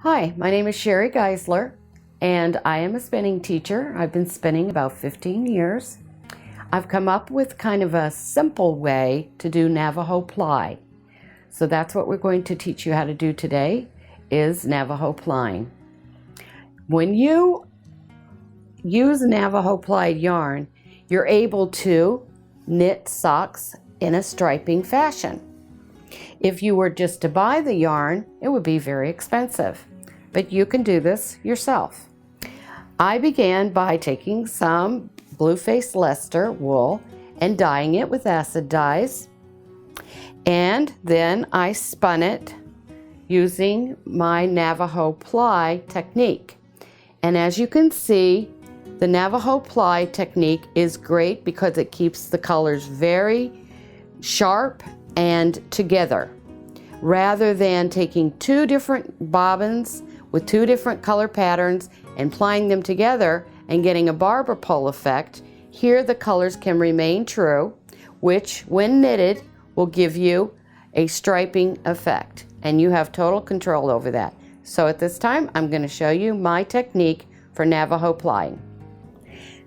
Hi, my name is Sherry Geisler, and I am a spinning teacher. I've been spinning about 15 years. I've come up with kind of a simple way to do Navajo Ply. So that's what we're going to teach you how to do today, is Navajo Plying. When you use Navajo Ply yarn, you're able to knit socks in a striping fashion. If you were just to buy the yarn, it would be very expensive, but you can do this yourself. I began by taking some blue-faced Leicester wool and dyeing it with acid dyes, and then I spun it using my Navajo Ply technique. And as you can see, the Navajo Ply technique is great because it keeps the colors very sharp and together, rather than taking two different bobbins with two different color patterns and plying them together and getting a barber pole effect. Here the colors can remain true, which when knitted will give you a striping effect, and you have total control over that. So at this time I'm going to show you my technique for Navajo plying.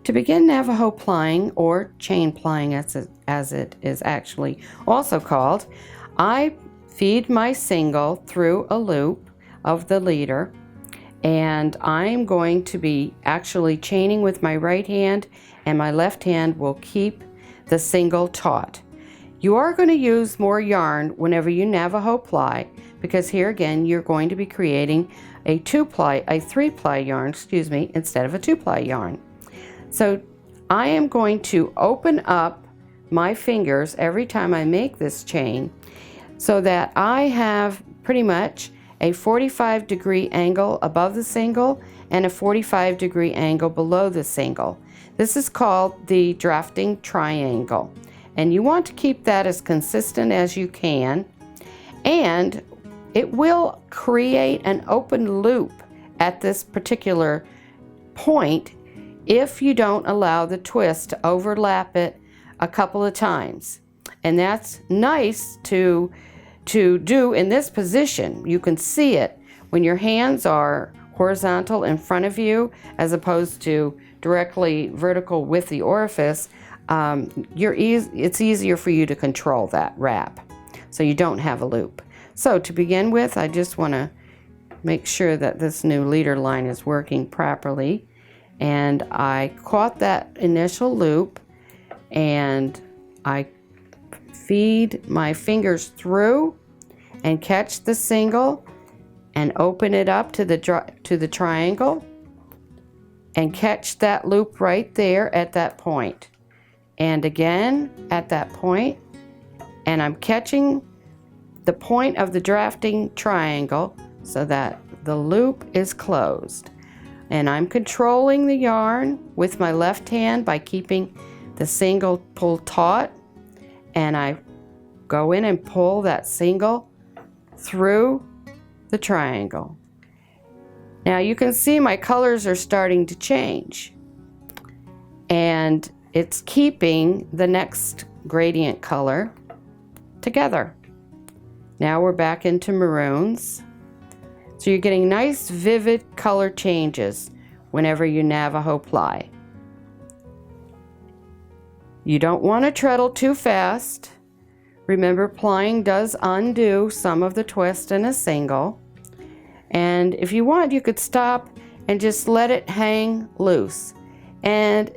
To begin Navajo plying, or chain plying as it is actually also called, I feed my single through a loop of the leader, and I'm going to be actually chaining with my right hand, and my left hand will keep the single taut. You are going to use more yarn whenever you Navajo ply, because here again you're going to be creating a 3-ply yarn, instead of a 2-ply yarn. So I am going to open up my fingers every time I make this chain so that I have pretty much a 45-degree angle above the single and a 45-degree angle below the single. This is called the drafting triangle, and you want to keep that as consistent as you can, and it will create an open loop at this particular point if you don't allow the twist to overlap it a couple of times. And that's nice to do in this position. You can see it when your hands are horizontal in front of you as opposed to directly vertical with the orifice. It's easier for you to control that wrap, so you don't have a loop. So to begin with, I just want to make sure that this new leader line is working properly. And I caught that initial loop, and I feed my fingers through and catch the single and open it up to the triangle and catch that loop right there at that point, and again at that point, and I'm catching the point of the drafting triangle so that the loop is closed. And I'm controlling the yarn with my left hand by keeping the single pulled taut, and I go in and pull that single through the triangle. Now you can see my colors are starting to change, and it's keeping the next gradient color together. Now we're back into maroons. So you're getting nice vivid color changes whenever you Navajo ply. You don't want to treadle too fast. Remember, plying does undo some of the twist in a single. And if you want, you could stop and just let it hang loose. And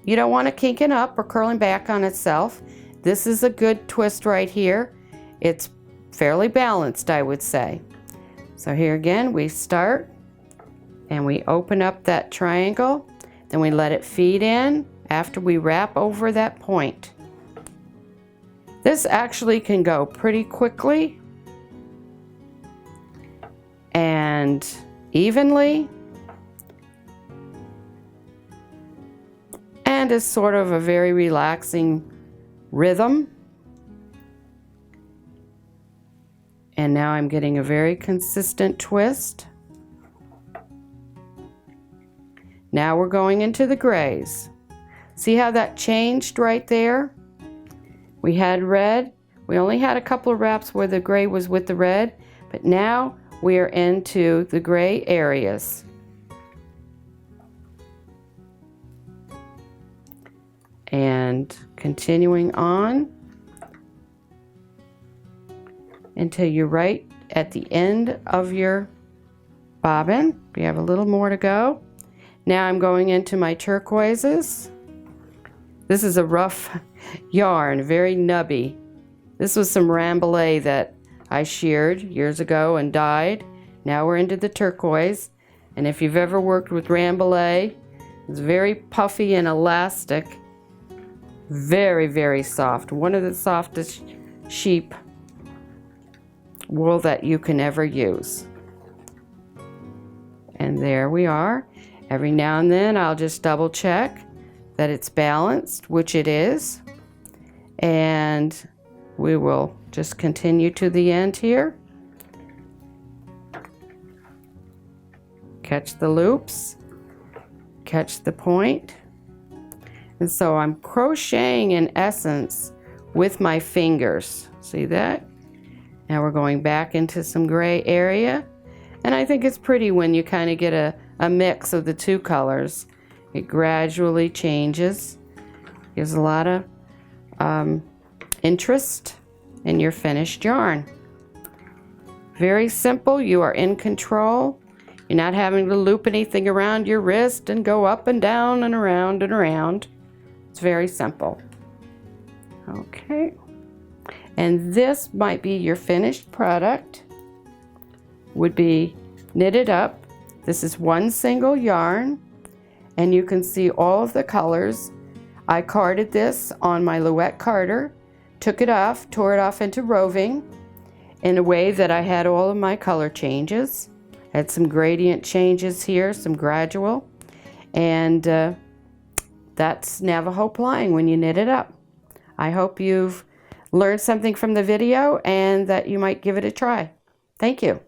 you don't want it kinking up or curling back on itself. This is a good twist right here. It's fairly balanced, I would say. So here again, we start and we open up that triangle, then we let it feed in after we wrap over that point. This actually can go pretty quickly and evenly, and is sort of a very relaxing rhythm. And now I'm getting a very consistent twist. Now we're going into the grays. See how that changed right there? We had red. We only had a couple of wraps where the gray was with the red, but now we are into the gray areas. And continuing on until you're right at the end of your bobbin. We have a little more to go. Now I'm going into my turquoises. This is a rough yarn, very nubby. This was some Rambouillet that I sheared years ago and dyed. Now we're into the turquoise. And if you've ever worked with Rambouillet, it's very puffy and elastic. Very, very soft. One of the softest sheep wool that you can ever use. And there we are. Every now and then I'll just double check that it's balanced, which it is. And we will just continue to the end here. Catch the loops, catch the point. And so I'm crocheting in essence with my fingers. See that? Now we're going back into some gray area. And I think it's pretty when you kind of get a mix of the two colors. It gradually changes. Gives a lot of interest in your finished yarn. Very simple. You are in control. You're not having to loop anything around your wrist and go up and down and around and around. It's very simple. Okay. And this might be your finished product. Would be knitted up. This is one single yarn, and you can see all of the colors. I carded this on my Louette carder, took it off, tore it off into roving in a way that I had all of my color changes. Had some gradient changes here, some gradual, and that's Navajo plying when you knit it up. I hope you've learned something from the video and that you might give it a try. Thank you.